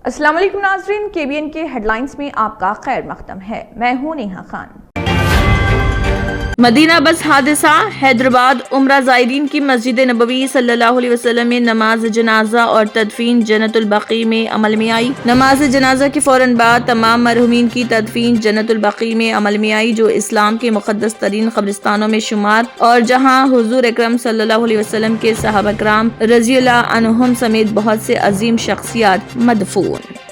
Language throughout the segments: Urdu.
السلام علیکم ناظرین، KBN کے ہیڈ لائنز میں آپ کا خیر مقدم ہے۔ میں ہوں نیہا خان۔ مدینہ بس حادثہ، حیدرآباد عمرہ زائرین کی مسجد نبوی صلی اللہ علیہ وسلم میں نماز جنازہ اور تدفین جنت البقیع میں عمل میں آئی۔ نماز جنازہ کے فوراً بعد تمام مرحومین کی تدفین جنت البقیع میں عمل میں آئی، جو اسلام کے مقدس ترین قبرستانوں میں شمار اور جہاں حضور اکرم صلی اللہ علیہ وسلم کے صحابہ کرام رضی اللہ عنہم سمیت بہت سے عظیم شخصیات مدفون۔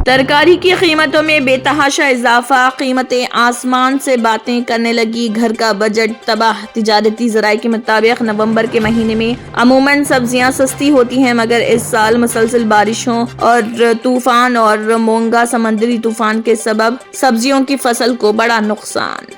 ترکاری کی قیمتوں میں بے تحاشا اضافہ، قیمتیں آسمان سے باتیں کرنے لگی، گھر کا بجٹ تباہ۔ تجارتی ذرائع کے مطابق نومبر کے مہینے میں عموماً سبزیاں سستی ہوتی ہیں، مگر اس سال مسلسل بارشوں اور طوفان اور مونگا سمندری طوفان کے سبب سبزیوں کی فصل کو بڑا نقصان۔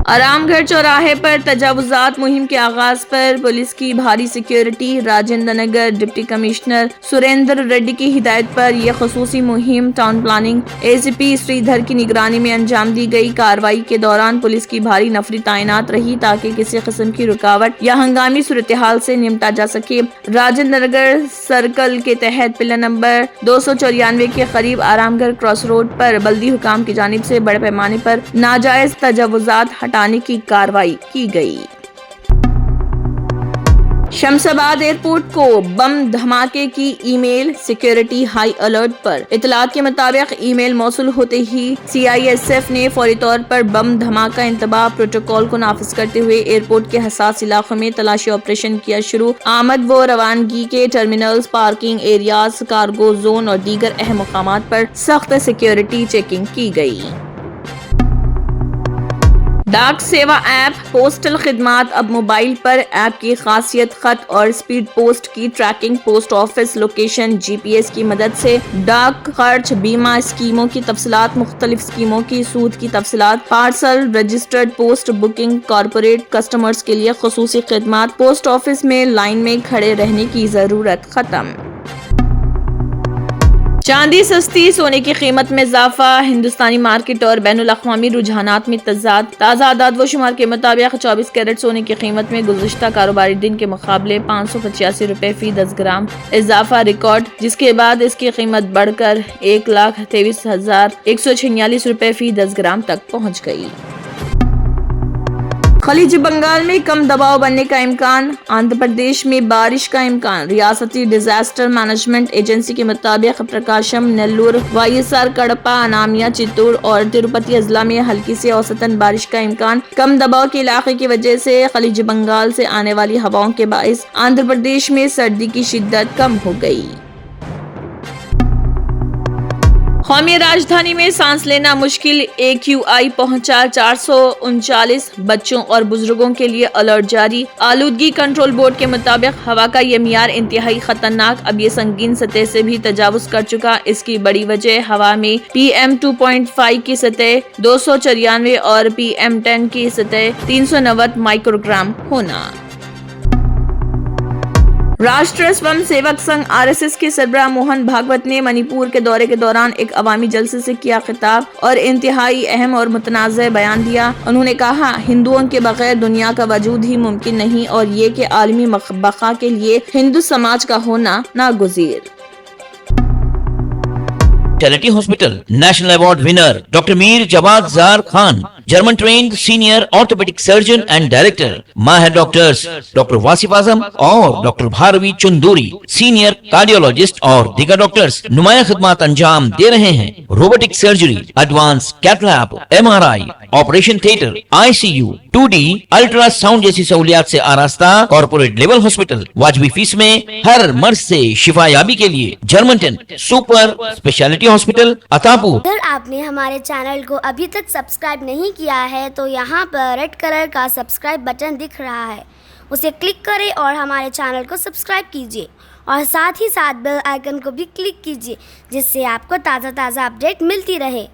آرام گھر چوراہے پر تجاوزات مہم کے آغاز پر پولیس کی بھاری security, Rajendra Nagar deputy commissioner Surendra Reddy کی ہدایت پر یہ خصوصی مہم ٹاؤن پلاننگ ACP سریدھر کی نگرانی میں انجام دی گئی۔ کارروائی کے دوران پولیس کی بھاری نفری تعینات رہی تاکہ کسی قسم کی رکاوٹ یا ہنگامی صورتحال سے نمٹا جا سکے۔ راجندر نگر سرکل کے تحت پلر نمبر 294 کے قریب آرام گھر کراس روڈ پر بلدی حکام کی جانب سے بڑے پیمانے پر ناجائز تجاوزات ہٹانے کی کارروائی کی گئی۔ شمس آباد ایئرپورٹ کو بم دھماکے کی ای میل، سیکیورٹی ہائی الرٹ پر۔ اطلاعات کے مطابق ای میل موصول ہوتے ہی CISF نے فوری طور پر بم دھماکہ انتباہ پروٹوکول کو نافذ کرتے ہوئے ایئرپورٹ کے حساس علاقوں میں تلاشی آپریشن کیا شروع۔ آمد و روانگی کے terminals, parking areas, cargo zone اور دیگر اہم مقامات پر سخت سیکیورٹی چیکنگ کی گئی۔ ڈاک سیوا ایپ پوسٹل خدمات اب موبائل پر۔ ایپ کی خاصیت خط اور سپیڈ پوسٹ کی tracking, post office location GPS کی مدد سے ڈاک خرچ، بیمہ اسکیموں کی تفصیلات، مختلف اسکیموں کی سود کی تفصیلات، parcel, registered post booking, corporate customers کے لیے خصوصی خدمات، پوسٹ آفس میں لائن میں کھڑے رہنے کی ضرورت ختم۔ چاندی سستی، سونے کی قیمت میں اضافہ، ہندوستانی مارکیٹ اور بین الاقوامی رجحانات میں تضاد۔ تازہ اعداد و شمار کے مطابق 24 کیرٹ سونے کی قیمت میں گزشتہ کاروباری دن کے مقابلے 585 روپے فی 10 گرام اضافہ ریکارڈ، جس کے بعد اس کی قیمت بڑھ کر 1,23,146 روپے فی 10 گرام تک پہنچ گئی۔ خلیج بنگال میں کم دباؤ بننے کا امکان، آندھرا پردیش میں بارش کا امکان۔ ریاستی ڈیزاسٹر مینجمنٹ ایجنسی کے مطابق پرکاشم، نیلور، YSR کڑپا، انامیا، چتور اور تروپتی اضلاع میں ہلکی سے اوسطاً بارش کا امکان۔ کم دباؤ کے علاقے کی وجہ سے خلیج بنگال سے آنے والی ہواؤں کے باعث آندھرا پردیش میں سردی کی شدت کم ہو گئی۔ قومی راجدھانی میں سانس لینا مشکل، AQI پہنچا 439، بچوں اور بزرگوں کے لیے الرٹ جاری۔ آلودگی کنٹرول بورڈ کے مطابق ہوا کا یہ معیار انتہائی خطرناک، اب یہ سنگین سطح سے بھی تجاوز کر چکا۔ اس کی بڑی وجہ ہوا میں PM 2.5 کی سطح 294 اور PM 10 کی سطح 390 مائکروگرام ہونا۔ راشٹریہ سوم سیوک سنگھ RSS کے سربراہ موہن بھاگوت نے منی پور کے دورے کے دوران ایک عوامی جلسے سے کیا خطاب اور انتہائی اہم اور متنازع بیان دیا۔ انہوں نے کہا، ہندوؤں کے بغیر دنیا کا وجود ہی ممکن نہیں اور یہ کہ عالمی بقا کے لیے ہندو سماج کا ہونا ناگزیر۔ Charity hospital national award winner doctor Mir Jawad Zar Khan, German trained senior orthopaedic surgeon and director, ماہر ڈاکٹرز ڈاکٹر واصف اعظم اور doctor Bharavi Chanduri, senior cardiologist اور دیگر ڈاکٹرز نمایاں خدمات انجام دے رہے ہیں۔ Robotic surgery, advance cath lab, MRI، operation theatre, ICU، 2D ultrasound جیسی سہولیات سے آراستہ کارپوریٹ لیول ہاسپٹل، واجبی فیس میں ہر مرض سے شفا یابی کے لیے جرمنٹن سپر اسپیشلٹی ہاسپٹل عطاپور۔ اگر آپ نے ہمارے چینل کو ابھی تک سبسکرائب نہیں کیا ہے تو یہاں پر ریڈ کلر کا سبسکرائب بٹن دکھ رہا ہے، اسے کلک کریں اور ہمارے چینل کو سبسکرائب کیجیے اور ساتھ ہی ساتھ بیل آئیکن کو بھی کلک کیجیے، جس سے آپ کو تازہ اپڈیٹ ملتی رہے۔